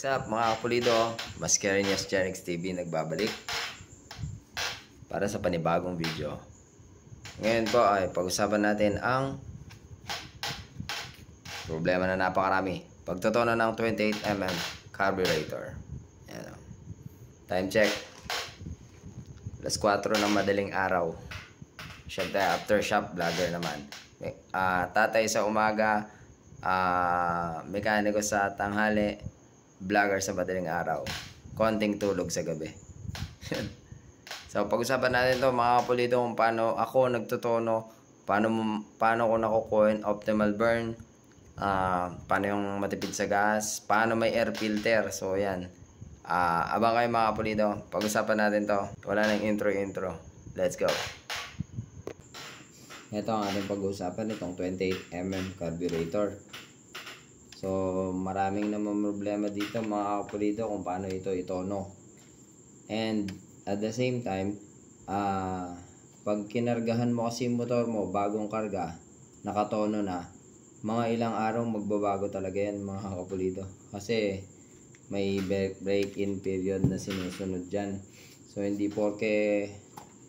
What's up mga kapulido? Mascarinius Genix TV nagbabalik para sa panibagong video. Ngayon po ay pag-usapan natin ang problema na napakarami. Pagtotono ng 28mm carburetor. Ayan. Time check. Alas 4 ng madaling araw. Siyempre aftershock vlogger naman. Tatay sa umaga, mekaniko sa tanghali, vlogger sa madaling araw, konting tulog sa gabi. So pag-usapan natin to mga kapulido kung paano ako nagtutono, paano ko nakukuha yung optimal burn, paano yung matipid sa gas, paano may air filter. So yan, abang kayo mga kapulido, pag-usapan natin to. Wala nang intro. Let's go. Ito ang ating pag-uusapan, itong 28mm carburetor. So, maraming naman problema dito mga kapulido kung paano ito itono. And at the same time, pag kinargahan mo kasi yung motor mo, bagong karga, nakatono na, mga ilang araw magbabago talaga yan mga kapulido. Kasi may break-in period na sinusunod dyan. So, hindi porke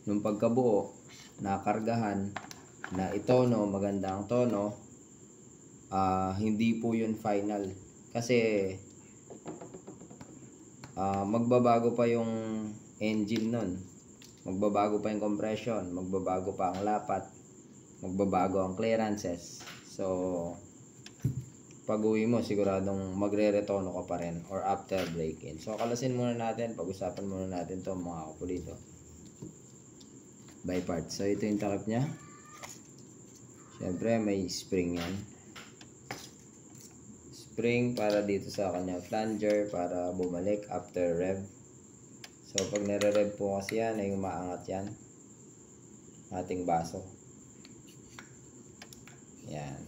nung pagkabuo, nakargahan, na itono, maganda ang tono, hindi po yun final. Kasi magbabago pa yung engine nun, magbabago pa yung compression, magbabago pa ang lapat, magbabago ang clearances. So pag uwi mo siguradong magre-retono ka pa rin or after break-in. So kalasin muna natin, pag-usapan muna natin to mga kapulido by parts. So ito yung takip nya. Siyempre may spring yan, spring para dito sa kanya flanger para bumalik after rev. So pag nare-rev po kasi yan ay umaangat yan ating baso. Yan.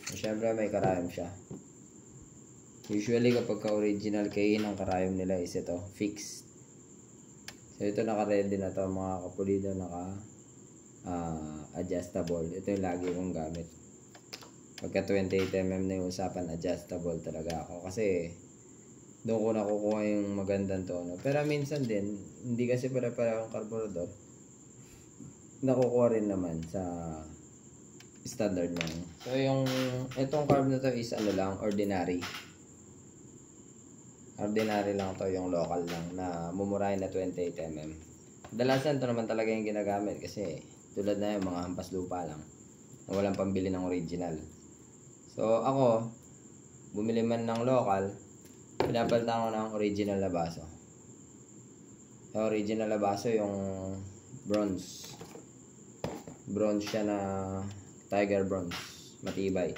So, siyempre may karayom siya. Usually kapag ka-original kain ang karayom nila is ito, fixed. So ito naka-ready na to mga kapulido, adjustable. Ito yung lagi kong gamit. Pagka 28mm na yung usapan, adjustable talaga ako. Kasi doon ko nakukuha yung magandang tono. Pero minsan din, hindi kasi para-para ang carburetor, nakukuha rin naman sa standard lang. So yung itong carb na to is ano lang, ordinary. Ordinary lang to, yung local lang na mumurahin na 28mm. Dalasan to naman talaga yung ginagamit kasi tulad na yung mga hampas lupa lang na walang pambili ng original. So ako, bumili man ng local, pinapalitan ko ng original na baso. Yung original na baso yung bronze. Bronze siya na Tiger bronze, matibay.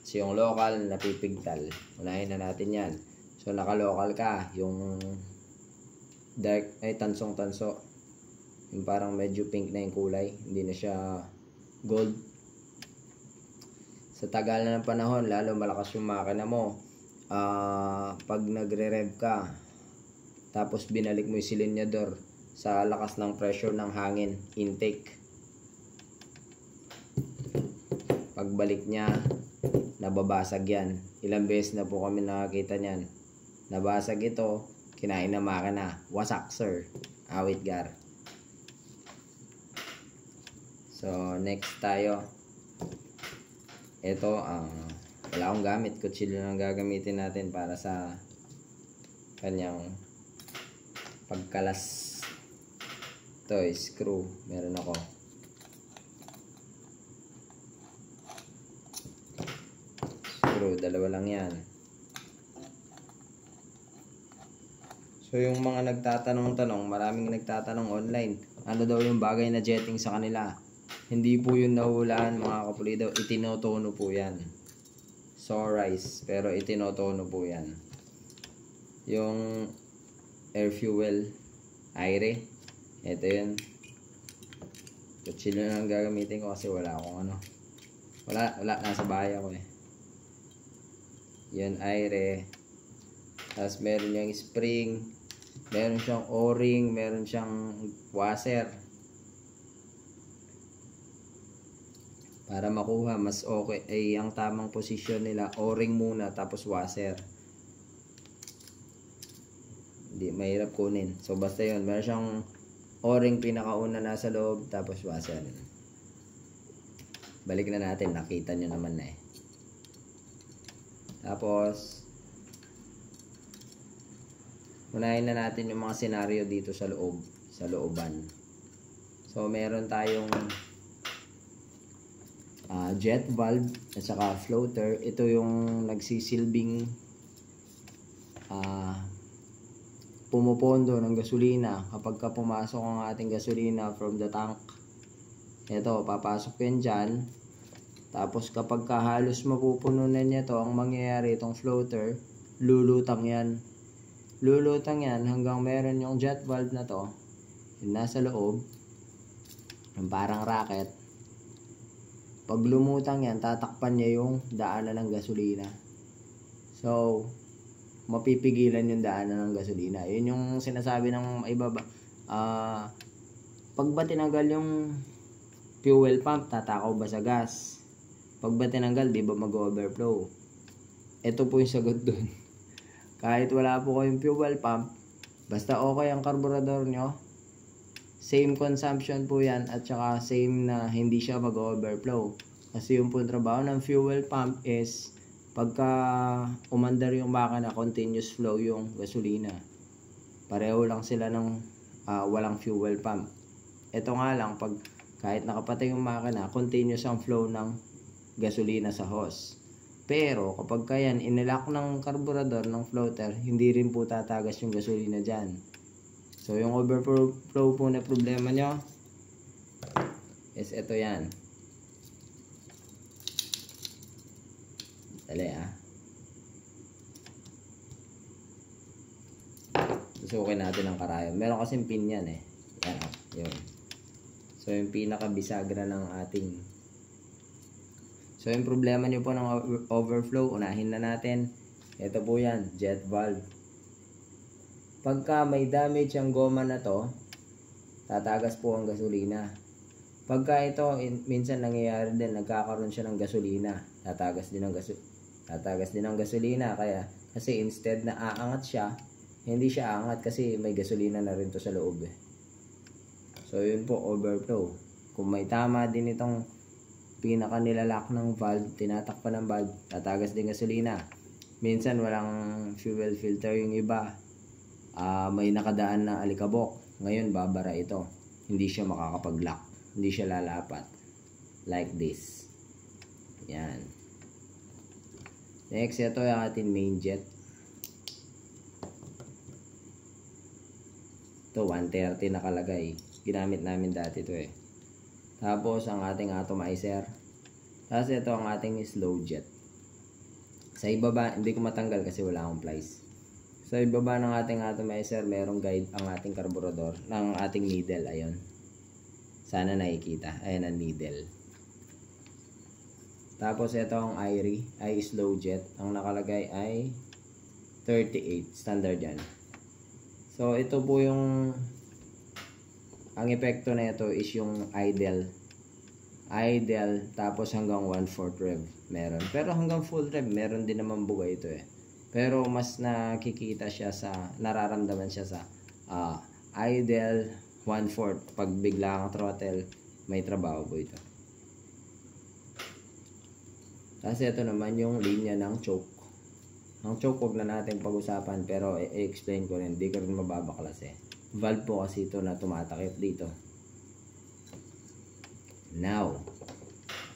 So yung local, napipigtal. Unahin na natin yan. So naka-local ka, yung dark, ay tansong-tanso. Yung parang medyo pink na yung kulay, hindi na siya gold. Sa tagal na ng panahon, lalo malakas yung makina mo, pag nagre-rev ka, tapos binalik mo yung silinyador sa lakas ng pressure ng hangin, intake, pagbalik niya, nababasag yan. Ilang beses na po kami nakakita niyan. Nabasag ito, kinain na makina, wasak sir, awit gar. So next tayo, ito wala akong gamit, kutsilyo lang gagamitin natin para sa kanyang pagkalas. Ito screw, meron ako. Screw, dalawa lang yan. So yung mga nagtatanong-tanong, maraming nagtatanong online, ano daw yung bagay na jetting sa kanila. Hindi po yun nahulaan mga kapulido, itinotono po yan. Sorize, pero itinotono po yan. Yung air fuel, aire, ito yun. Kutsilyo lang gagamitin ko kasi wala akong ano. Wala, nasa bahay ako eh. Yan, aire. Tapos meron yung spring, meron siyang o-ring, meron siyang washer. Para makuha mas okay ay ang tamang posisyon nila, o-ring muna tapos washer. Hindi, mahirap kunin. So, basta yun. Meron siyang o-ring pinakauna nasa loob, tapos washer. Balik na natin. Nakita nyo naman na eh. Tapos, unahin na natin yung mga senaryo dito sa loob. Sa looban. So, meron tayong jet valve at saka floater. Ito yung nagsisilbing pumupondo ng gasolina kapag ka pumasok ang ating gasolina from the tank. Ito, papasok yan dyan. Tapos kapag ka halos mapupuno na niya to, ang mangyayari itong floater, lulutang yan. Lulutang yan hanggang meron yung jet valve na to, yung nasa loob, yung parang rocket. Pag lumutang yan, tatakpan niya yung daanan ng gasolina. So, mapipigilan yung daanan ng gasolina. Yun yung sinasabi ng iba ba. Pag ba tinanggal yung fuel pump, tatakaw ba sa gas? Pag ba tinanggal, di ba mag-overflow? Ito po yung sagot dun. Kahit wala po kayong fuel pump, basta okay ang karburador nyo, same consumption po yan at saka same na hindi siya mag-overflow. Kasi yung po trabaho ng fuel pump is pagka umandar yung makina, continuous flow yung gasolina. Pareho lang sila ng walang fuel pump. Ito nga lang, pag kahit nakapatay yung makina, continuous ang flow ng gasolina sa hose. Pero kapag kayan inilock ng karburador ng floater, hindi rin po tatagas yung gasolina dyan. So yung overflow po na problema nyo is ito yan. Dali Susukin natin ang karayom. Meron kasing pin yan eh. Yan yun. So yung pinakabisagra ng ating. So yung problema nyo po ng overflow, unahin na natin. Ito po yan, jet valve. Pagka may damage ang goma na to, tatagas po ang gasolina. Pagka ito, minsan nangyayari din, nagkakaroon siya ng gasolina. Tatagas din ang gasolina. Kaya, kasi instead na aangat siya, hindi siya aangat kasi may gasolina na rin to sa loob eh. So yun po, overflow. Kung may tama din itong pinaka nilalak ng valve, tinatakpan ng valve, tatagas din gasolina. Minsan walang fuel filter yung iba. May nakadaan na alikabok. Ngayon babara ito. Hindi siya makakapag-lock. Hindi siya lalapat. Like this. Yan. Next, ito yung ating main jet. Ito, 130 nakalagay. Ginamit namin dati ito eh. Tapos, ang ating atomizer. Tapos, ito ang ating slow jet. Sa ibaba, hindi ko matanggal kasi wala akong plies. Sa ibaba ng ating atomizer, merong guide ang ating karburador ng ating needle. Ayun. Sana nakikita. Ayan ang needle. Tapos ito ang IRI, ay slow jet. Ang nakalagay ay 38. Standard yan. So ito po yung ang epekto na ito is yung idle. Idle tapos hanggang 1/4 rev meron. Pero hanggang full rev meron din naman bugay ito eh. Pero mas nakikita siya sa, nararamdaman siya sa idle 1/4. Pag bigla ang throttle, may trabaho po ito. Kasi ito naman yung linya ng choke. Ang choke huwag na natin pag-usapan pero i-explain ko rin. Hindi ko rin mababaklas eh. Valve po kasi ito na tumatakip dito. Now,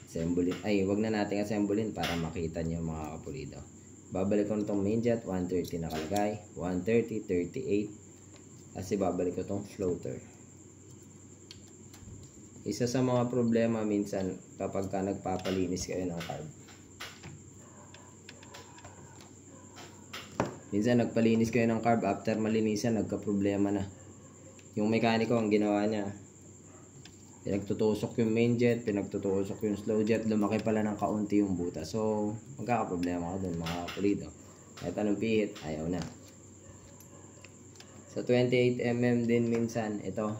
assemblein. Ay, huwag na natin assemblein para makita nyo mga kapulido. Babalik ko itong main jet, 130 nakalagay. 130, 38. Kasi babalik ko itong floater. Isa sa mga problema minsan kapag ka nagpapalinis kayo ng carb. Minsan nagpalinis kayo ng carb, after malinisan nagka-problema na. Yung mekaniko ang ginawa niya, pinagtutusok yung main jet, pinagtutusok yung slow jet, lumaki pala ng kaunti yung buta. So, magkakaproblema ka dun mga kapulido. Kahit anong pihit, ayaw na. Sa 28mm din minsan, itong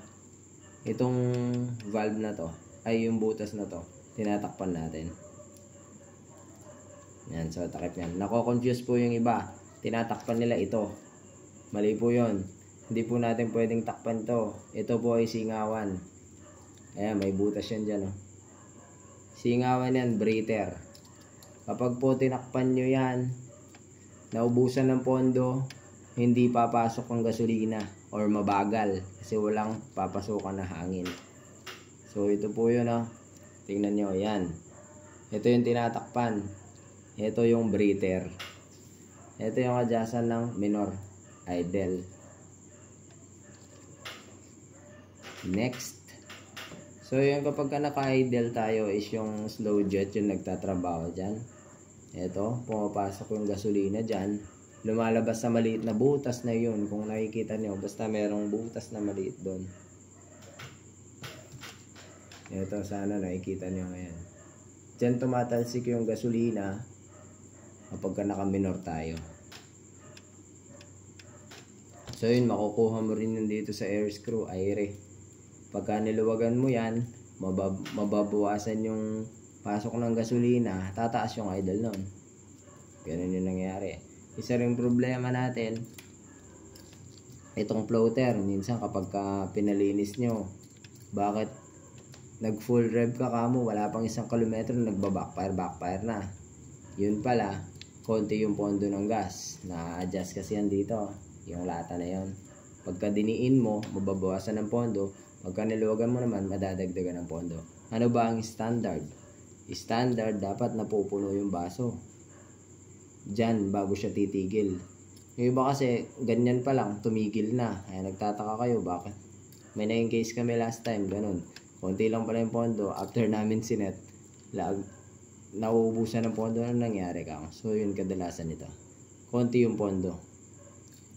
valve na to, ay yung butas na to, tinatakpan natin. Yan, so takip yan. Nako-confuse po yung iba. Tinatakpan nila ito. Mali po yun. Hindi po natin pwedeng takpan to. Ito po ay singawan. Ayan, may butas yan dyan. Oh. Singawan yan, breather. Kapag po tinakpan nyo yan, naubusan ng pondo, hindi papasok ang gasolina or mabagal kasi walang papasukan na hangin. So ito po yun. Oh. Tingnan nyo, yan. Ito yung tinatakpan. Ito yung breather. Ito yung adjustan ng minor, idle. Next. So yung kapag ka naka-idle tayo is yung slow jet yung nagtatrabaho dyan. Ito, pumapasok yung gasolina dyan. Lumalabas sa maliit na butas na yun. Kung nakikita nyo, basta merong butas na maliit doon. Ito, sana nakikita nyo ngayon. Dyan tumatalsik yung gasolina kapag ka naka-minor tayo. So yun, makukuha mo rin yun dito sa air screw, aire. Pagka niluwagan mo yan, mababawasan yung pasok ng gasolina, tataas yung idle nun. Ganun yung nangyari. Isa ring problema natin, itong floater, minsan kapag ka pinalinis nyo, bakit nag full rev ka kamo, wala pang 1 kilometro, backfire na. Yun pala, konti yung pondo ng gas. Na-adjust kasi yan dito, yung lata na yun. Pagka diniin mo, mababawasan ng pondo. Pagka niluwagan mo naman, madadagdagan ng pondo. Ano ba ang standard? Standard, dapat napupuno yung baso. Diyan, bago siya titigil. Yung iba kasi, ganyan pa lang, tumigil na. Kaya nagtataka kayo, bakit? May naging case kami last time, ganun. Konti lang pala yung pondo, after namin sinet, nauubusan ng pondo, ano nangyari ka? So yun kadalasan nito. Konti yung pondo.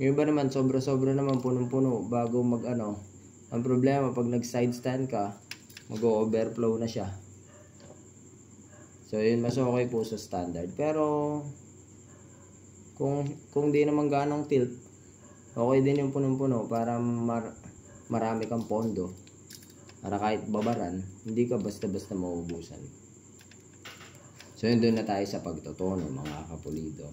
Yung iba naman, sobra-sobra naman, punong-puno, bago mag-ano. Ang problema, pag nag-side stand ka, mag-overflow na siya. So yun, mas okay po sa standard. Pero, kung di naman ganong tilt, okay din yung punong-puno para marami kang pondo. Para kahit babaran, hindi ka basta-basta mauubusan. So yun, doon na tayo sa pagtotono, mga kapulido.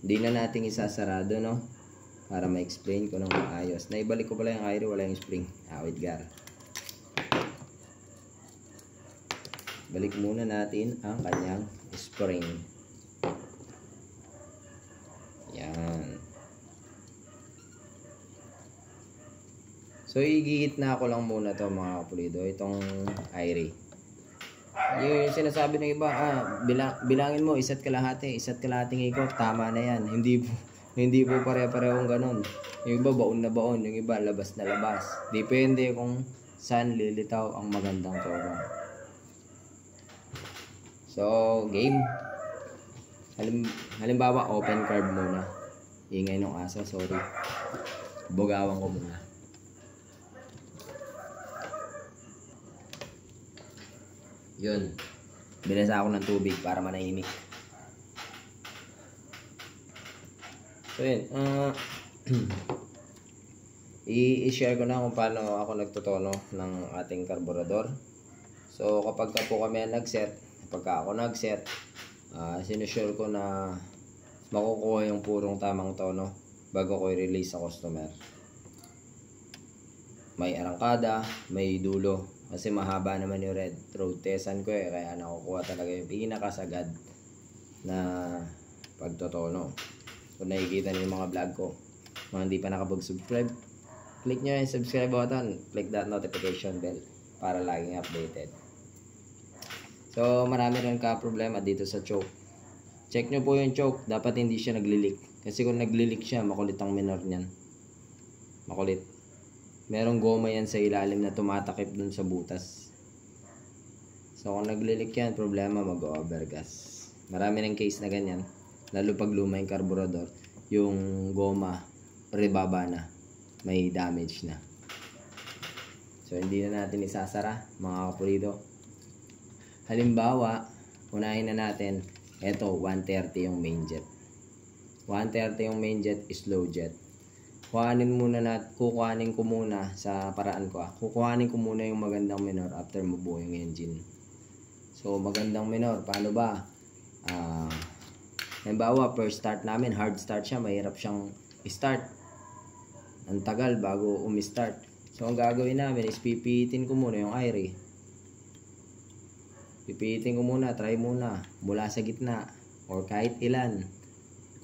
Hindi na natin isasarado, no? Para ma-explain ko ng maayos. Naibalik ko pala yung aire, wala yung spring. Wait, gar. Balik muna natin ang kanyang spring. Yan. So, igigit na ako lang muna to mga kapulido. Itong aire. Yung sinasabi ng iba, bilangin mo, isa't kalahating ikot, tama na yan. Hindi po pare-parehong ganun. Yung iba baon na baon, yung iba labas na labas. Depende kung saan lilitaw ang magandang tono. So, game. Halimbawa, open card muna. Ingay ng asa, sorry. Bugawan ko muna. Yun. Binasa ako ng tubig para manahimik. So yun. I-share ko na kung paano ako nagtotono ng ating karburador. So kapag po kami nag-set, sinusure ko na makukuha yung purong tamang tono bago ko i-release sa customer. May arangkada, may dulo. Kasi mahaba naman yung red road testan ko kaya nakukuha talaga yung pinakasagad na pagtotono. Kung nakikita niyo yung mga vlog ko, mga hindi pa nakapag-subscribe, click nyo yung subscribe button, click that notification bell para laging updated. So marami rin ka problema dito sa choke. Check nyo po yung choke, dapat hindi siya naglilik. Kasi kung naglilik siya, makulit ang minor niyan. Makulit. Merong goma yan sa ilalim na tumatakip dun sa butas. So kung naglilik yan, problema, mag-overgas. Marami ng case na ganyan. Lalo pag luma yung karburador, yung goma, rebaba na. May damage na. So hindi na natin isasara, mga kapulido. Halimbawa, unahin na natin, eto 130 yung main jet. 130 yung main jet, slow jet. Kukuhanin ko muna sa paraan ko. Kukuhanin ko muna yung magandang minor after mabuo yung engine. So magandang minor, paano ba? Halimbawa, first start namin, hard start siya, mahirap siyang start. Ang tagal bago umi-start. So, ang gagawin namin is pipihitin ko muna yung air. Pipihitin ko muna, try muna, mula sa gitna, or kahit ilan.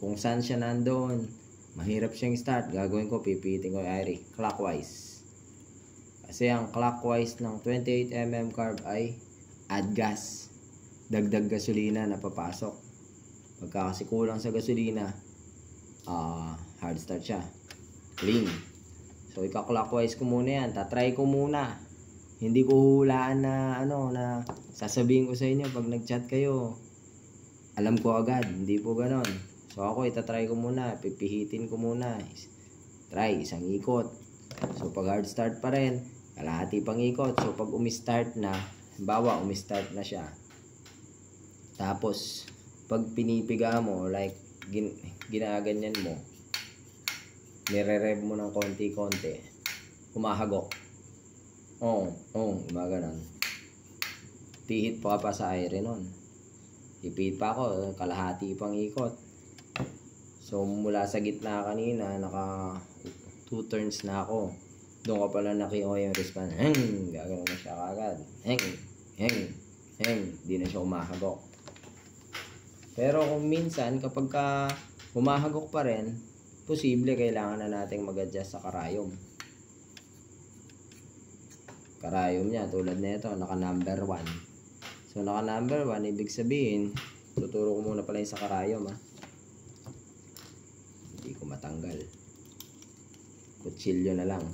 Kung saan siya nandoon, mahirap siyang start, gagawin ko, pipihitin ko yung air, clockwise. Kasi ang clockwise ng 28mm carb ay add gas. Dagdag gasolina na papasok. Pagka kasi kulang sa gasolina, hard start siya. Clean. So, ika-clockwise ko muna yan. Tatry ko muna. Hindi ko hulaan na, na sasabihin ko sa inyo pag nag-chat kayo. Alam ko agad. Hindi po ganon. So, ako itatry ko muna. Pipihitin ko muna. Try, isang ikot. So, pag hard start pa rin, kalahati pang ikot. So, pag umi-start na, bawa, umi-start na siya. Tapos, pag pinipiga mo, like, ginaganyan mo, nire-rev mo ng konti-konti, humahagok. Gumaganon. Pihit pa sa air nun. Ipihit pa ako, kalahati pang ikot. So, mula sa gitna kanina, naka 2 turns na ako. Doon ka pala nakiyo yung response. Gagawin na siya kagad. Di na siya humahagok. Pero kung minsan, kapag humahagok pa rin, posible kailangan na nating mag-adjust sa karayom. Karayom niya, tulad na ito, naka number 1. So, naka number 1, ibig sabihin, tuturo ko muna pala yung sa karayom, Hindi ko matanggal. Kutsilyo na lang.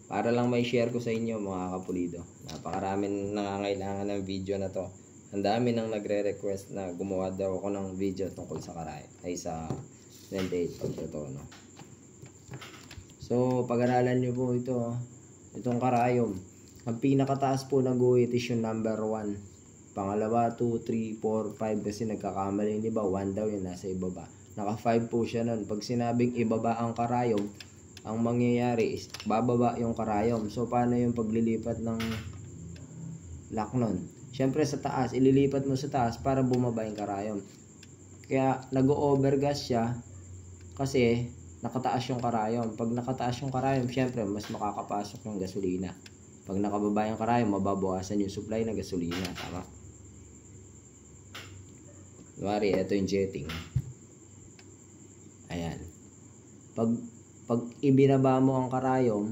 Para lang may share ko sa inyo, mga kapulido. Napakaraming nangangailangan ng video na to. Ang dami nang nagre-request na gumawa daw ako ng video tungkol sa karayom. Ay sa 28 pagtotono. So, pag-aralan nyo po ito. Itong karayom. Ang pinakataas po ng guhit is yung number 1. Pangalawa, 2, 3, 4, 5. Kasi nagkakamali yung iba. 1 daw yun, nasa ibaba. Naka 5 po siya nun. Pag sinabing ibaba ang karayom, ang mangyayari is bababa yung karayom. So, paano yung paglilipat ng lock nun? Siyempre sa taas, ililipat mo sa taas para bumaba yung karayom. Kaya nag-overgas siya kasi nakataas yung karayom. Pag nakataas yung karayom, siyempre mas makakapasok yung gasolina. Pag nakababa yung karayom, mababawasan yung supply ng gasolina. Tama? Kunwari, ito yung jetting. Ayan. Pag ibinaba mo ang karayom,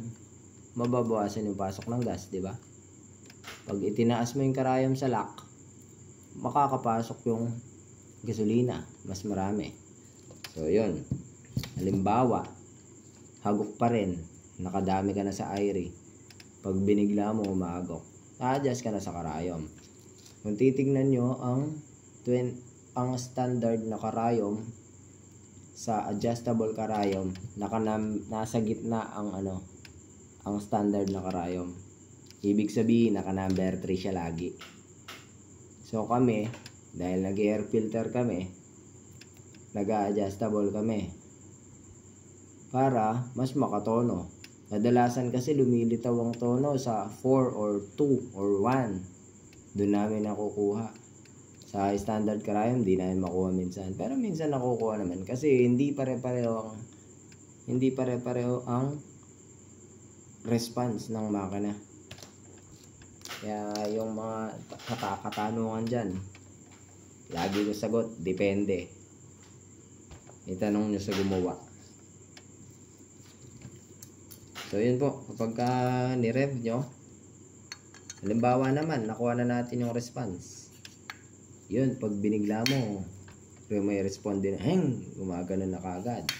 mababawasan yung pasok ng gas, di ba? Pag itinaas mo yung karayom sa lock, makakapasok yung gasolina, mas marami. So, yun. Halimbawa, hagok pa rin, nakadami ka na sa air. Pag binigla mo, umagok. Na-adjust ka na sa karayom. Kung titignan nyo, ang standard na karayom, sa adjustable karayom, nasa gitna ang standard na karayom. Ibig sabihin, naka number 3 siya lagi. So kami, dahil nag-air filter kami, nag-adjustable kami para mas makatono. Kadalasan kasi lumilitaw ang tono sa 4 or 2 or 1. Doon namin nakukuha. Sa standard karayom, di namin makuha minsan. Pero minsan nakukuha naman kasi hindi pare-pareho ang response ng makina. Kaya yung mga katanungan dyan, lagi ko sagot, depende. Itanong nyo sa gumawa. So yun po, kapag ni-rev nyo, halimbawa naman, nakuha na natin yung response. Yun, pag binigla mo, may respond din, gumagano na kagad.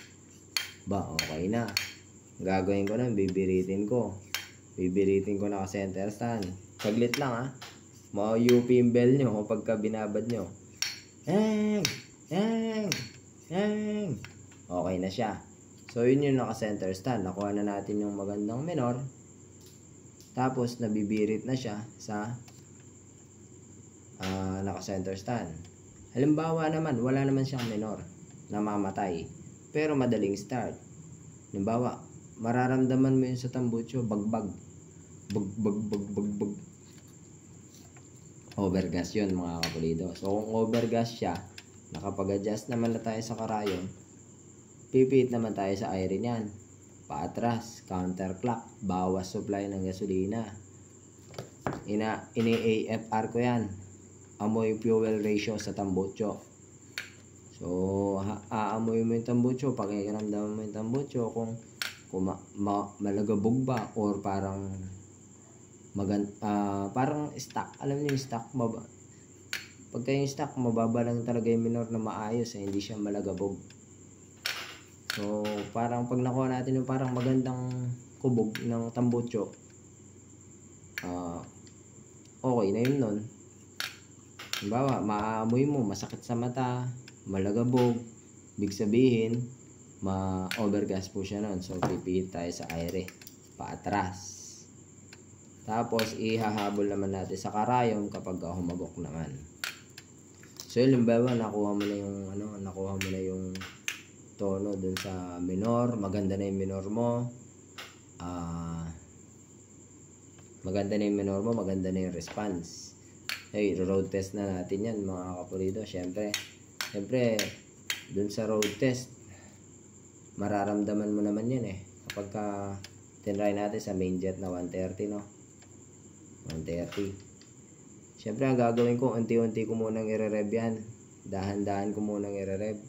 Ba, okay na. Gagawin ko na, bibiritin ko na ka-center stand. Saglit lang ma-UP yung bell nyo pagka binabad nyo. Okay na siya. So yun yung naka-center stand. Nakuha na natin yung magandang minor. Tapos nabibirit na siya sa naka-center stand. Halimbawa naman, wala naman siyang minor. Namamatay. Pero madaling start. Halimbawa, mararamdaman mo yun sa tambucho, bagbag. Overgas yun, mga kapulido. So kung overgas siya, Nakapag-adjust naman na tayo sa karayon, pipihit naman tayo sa iron yan. Paatras, counterclock, bawas supply ng gasolina. Ini-AFR ko yan. Amoy fuel ratio sa tambutso. So, aamoy mo yung tambutso, pakikiramdaman mo yung tambutso kung malagabog ba or parang parang stock. Alam niyo yung stock, pagka yung stock, mababa lang talaga yung minor na maayos, hindi siya malagabog. So, parang pag nakuha natin yung parang magandang kubog ng tambutso, okay na yun nun. Halimbawa, maamoy mo, masakit sa mata, malagabog, big sabihin, ma-overgas po siya nun. So, pipihit tayo sa aire, paatras. Tapos, ihahabol naman natin sa karayom kapag humagok naman. So, halimbawa, nakuha mo na yung tono dun sa minor, maganda na yung minor mo, maganda na yung response. Hey, road test na natin yan mga kapulido. Syempre dun sa road test, mararamdaman mo naman yan kapag tinry natin sa main jet na 130, no? 130. Syempre ang gagawin ko, unti-unti ko munang i-rev yan. Dahan-dahan ko munang i-rev.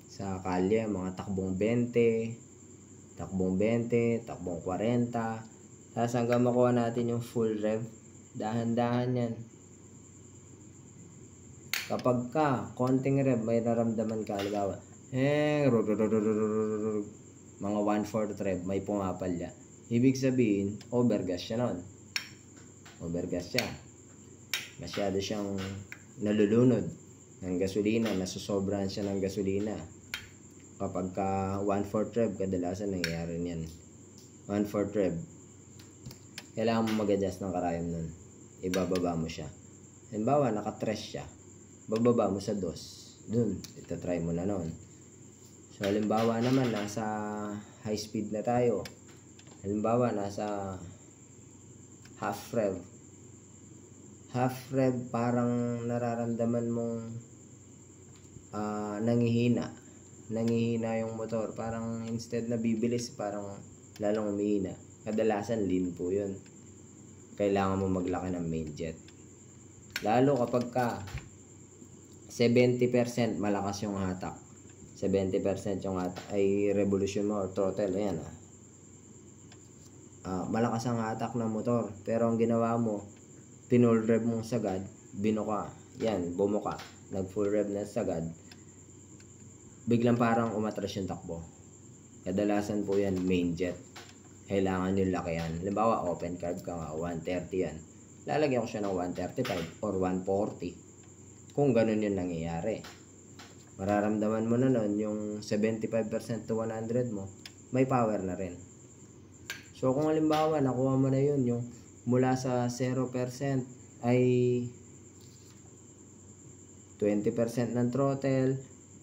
Sa kalye, mga takbong 20, takbong 40. Tapos hanggang makuha natin yung full rev, dahan-dahan yan. Kapag konting rev, may naramdaman ka, halimbawa, mga 1/4 rev, may pumapalya. Ibig sabihin, overgas siya nun. Overgas siya. Masyado siyang nalulunod ng gasolina, nasusobrahan siya ng gasolina. Kapag 1/4 rev, kadalasan nangyayari niyan. 1/4 rev, kailangan mo mag-adjust ng karayom nun. Ibababa mo siya. Halimbawa, naka-3 siya. Bababa mo sa 2. Dun, itatry mo na nun. So, halimbawa naman, nasa high speed na tayo. Halimbawa, nasa half rev. Half rev, parang nararamdaman mong nangihina yung motor. Parang instead na bibilis, parang lalong umihina. Kadalasan lean po yun. Kailangan mo maglaki ng main jet. Lalo kapag 70% malakas yung hatak. 70% yung hatak ay revolution mo or throttle. Ayan malakas ang hatak ng motor. Pero ang ginawa mo, pinull rev mong sagad, binuka. Yan, bumuka. Nag full rev na sagad. Biglang parang umatras yung takbo. Kadalasan po yan main jet. Kailangan yung lakihan. Halimbawa, open carb ka nga, 130 yan. Lalagyan ko siya ng 135 or 140. Kung ganun yung nangyayari. Mararamdaman mo na nun, yung 75% to 100 mo, may power na rin. So, kung halimbawa, nakuha mo na yun, yung mula sa 0% ay 20% ng throttle,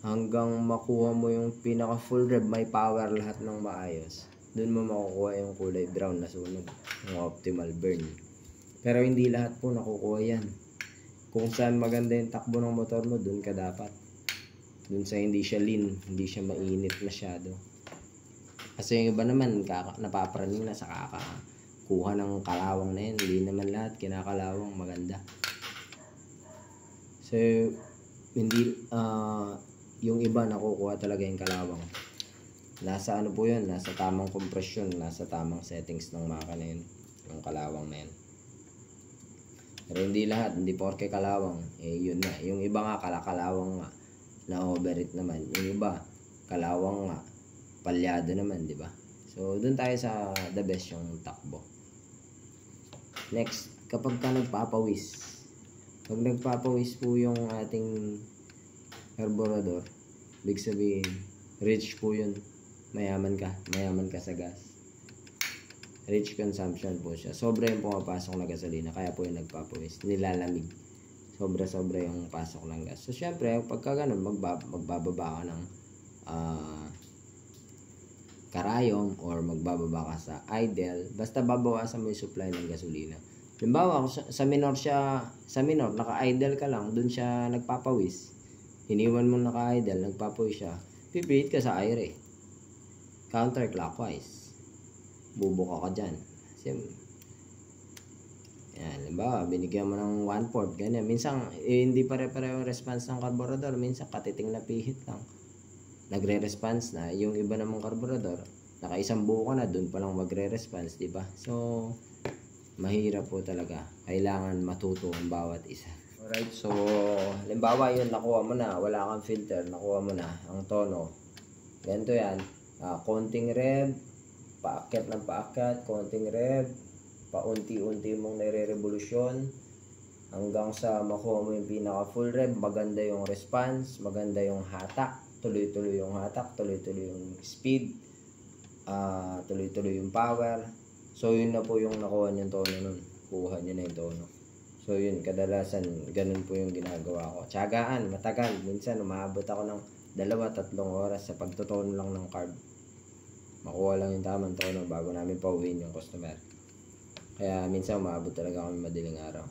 hanggang makuha mo yung pinaka full rev, may power lahat ng maayos. Doon mo makukuha yung kulay brown na sunog, yung optimal burn. Pero hindi lahat po nakukuha yan. Kung saan maganda yung takbo ng motor mo, doon ka dapat. Doon sa hindi siya lean, hindi siya mainit masyado. Kasi yung iba naman, napapraning na sa kakakuha ng kalawang na yan. Hindi naman lahat kinakalawang maganda. So, hindi, yung iba nakukuha talaga yung kalawang. Nasa ano po yun, nasa tamang compression, nasa tamang settings ng makina yun, yung kalawang na yun. Pero hindi lahat, hindi porke kalawang, yun na. Yung iba nga, kalawang nga, na overheat naman. Yung iba, kalawang nga, palyado naman, di ba? So, dun tayo sa the best yung takbo. Next, kapag ka nagpapawis. Pag nagpapawis po yung ating carburetor, big sabihin, rich po yun. Mayaman ka sa gas. Rich consumption po siya. Sobra yung pumapasok na gasolina, kaya po yung nagpapawis. Nilalamig. Sobra yung pasok ng gas. So, syempre, pagka ganun, magbababa ka ng karayom or magbababa ka sa idle. Basta babawasan mo yung supply ng gasolina. Halimbawa, sa minor, naka-idle ka lang, dun siya nagpapawis. iniwan mong naka-idle, nagpapoy siya, pipihit ka sa aire. Counterclockwise. Bubuka ka dyan. Yan, halimbawa, binigyan mo ng 1/4, ganyan. Minsan, hindi pare-pareho yung response ng carburetor. Minsan, katiting na pihit lang. Nagre-response na. Yung iba namang carburetor, nakaisang buo ka na, dun pa lang magre-response, diba? So, mahirap po talaga. Kailangan matuto ang bawat isa. Alright, so, halimbawa yun, nakuha mo na, wala kang filter, nakuha mo na ang tono. Ganito yan, konting rev, paakyat ng paakyat, konting rev, paunti-unti mong nire-revolusyon hanggang sa makuha mo yung pinaka full rev, maganda yung response, maganda yung hatak, tuloy-tuloy yung hatak, tuloy-tuloy yung speed, tuloy-tuloy yung power. So yun na po yung nakuha niyong tono nun, kuha niyo na yung tono. So yun, kadalasan ganun po yung ginagawa ko. Tiyagaan, matagal, minsan umaabot ako ng 2-3 oras sa pagtotono lang ng carb. Makuha lang yung tamang tono bago namin pauwiin yung customer. Kaya minsan umaabot talaga kami madaling araw.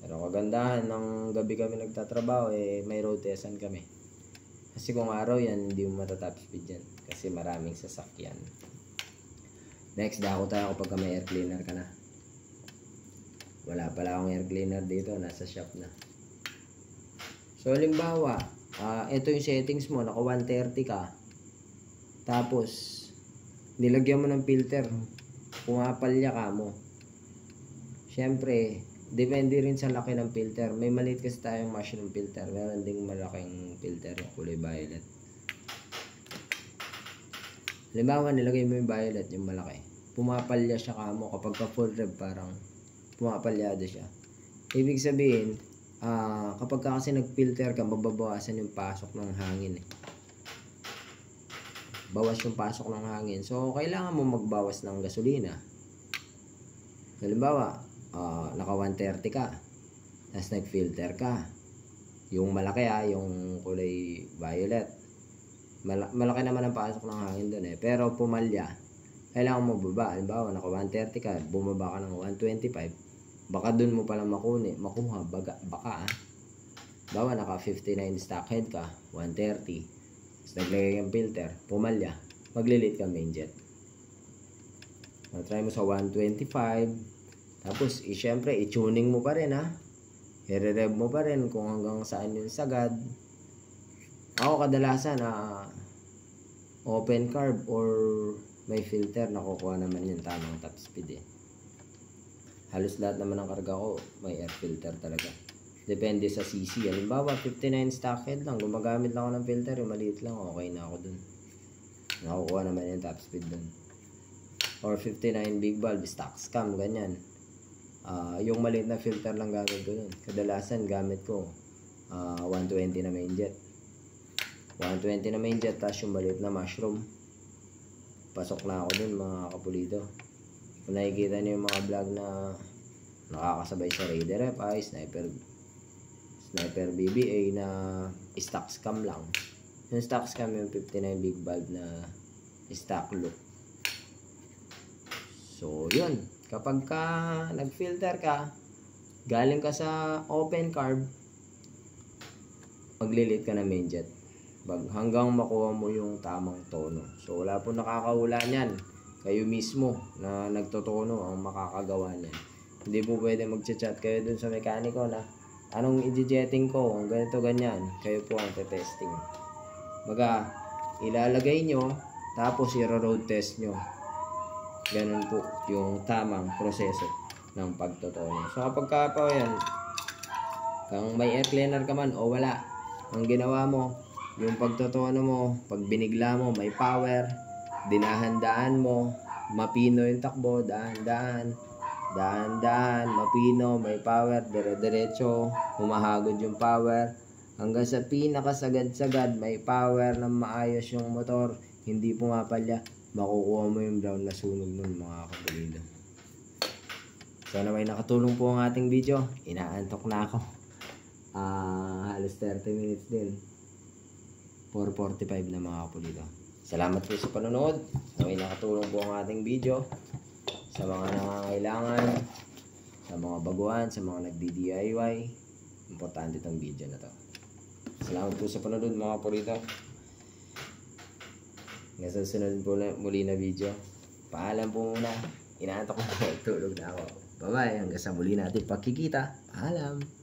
Pero kagandahan ng gabi kami nagtatrabaho, may road testan kami. Kasi kung araw yan, hindi mo matatap speed yan. Kasi maraming sasakyan. Next, dako tayo kapag may air cleaner ka na. Wala pala akong air cleaner dito, nasa shop na. So, halimbawa, ito yung settings mo, naka 130 ka. Tapos, nilagyan mo ng filter. Pumapalya ka mo. Siyempre, depende rin sa laki ng filter. May maliit kasi tayong mushroom filter. Meron ding malaking filter yung kulay violet. Halimbawa, nilagay mo yung violet, yung malaki. Pumapalya siya kamo. Kapag ka full rev, parang pumapalyado siya. Ibig sabihin, kapag ka kasi nag-filter ka, mababawasan yung pasok ng hangin. Bawas yung pasok ng hangin. So, kailangan mo magbawas ng gasolina. Halimbawa, naka 130 ka, tapos nag-filter ka. Yung malaki yung kulay violet. Malaki naman ang pasok ng hangin doon Pero pumalya, kailangan mo baba. Halimbawa, naka 130 ka, bumaba ka ng 125. Baka doon mo palang makuha, baka Bawa, naka 59 stock head ka, 130. Tapos naglagay yung filter, pumalya, maglilit ka main jet. Try mo sa 125. Tapos, syempre, i-tuning mo pa rin, i-rev mo pa rin kung hanggang saan yung sagad. Ako, kadalasan, open carb or may filter, nakukuha naman yung tamang top speed, Halos lahat naman ng karga ko, may air filter talaga. Depende sa CC. Halimbawa, 59 stock head lang. Gumagamit lang ako ng filter, yung maliit lang, okay na ako dun. Nakukuha naman yung top speed dun. Or 59 big valve, stock scam, ganyan. Yung maliit na filter lang gamit ko dun. Kadalasan gamit ko 120 na main jet. 120 na main jet, tapos yung maliit na mushroom. Pasok na ako dun, mga kapulido. Kung nakikita niyo yung mga vlog na nakakasabay sa Raider FI, Sniper BBA na stock scam lang. Yung stock scam yung 59 big valve na stock loop. So, yun. Kapag ka nag-filter ka, galing ka sa open carb, maglilit ka na main jet. Hanggang makuha mo yung tamang tono. So, wala po nakakahula niyan. Kayo mismo na nagtotono ang makakagawa niyan. Hindi po pwede mag-chat kayo dun sa mekaniko na anong i-jetting ko, ganito, ganyan. Kayo po ang testing. Ilalagay nyo, tapos i-road test nyo. Ganun po yung tamang proseso ng pagtotono. So kapag ka po yan, kung may air cleaner ka man o wala, ang ginawa mo, yung pagtotono mo, pag binigla mo, may power, dinahandaan mo, mapino yung takbo, dahan-dahan, mapino, may power, dire-diretso, humahagod yung power, hanggang sa pinakasagad-sagad, may power na maayos yung motor, hindi pumapalya, makukuha mo yung brown na sunog nun, mga kapulido. Sana may nakatulong po ang ating video. Inaantok na ako. Halos 30 minutes din. 4:45 na, mga kapulido. Salamat po sa panonood. Sana may nakatulong po ang ating video. Sa mga nangangailangan, sa mga baguhan, sa mga nagdi-DIY, importante itong video na to. Salamat po sa panonood mga purito. Hanggang sa susunod po muli na video. Paalam po muna. Inaantok ko na, tulog na ako. Bye bye, hanggang sa muli natin pagkikita. Paalam.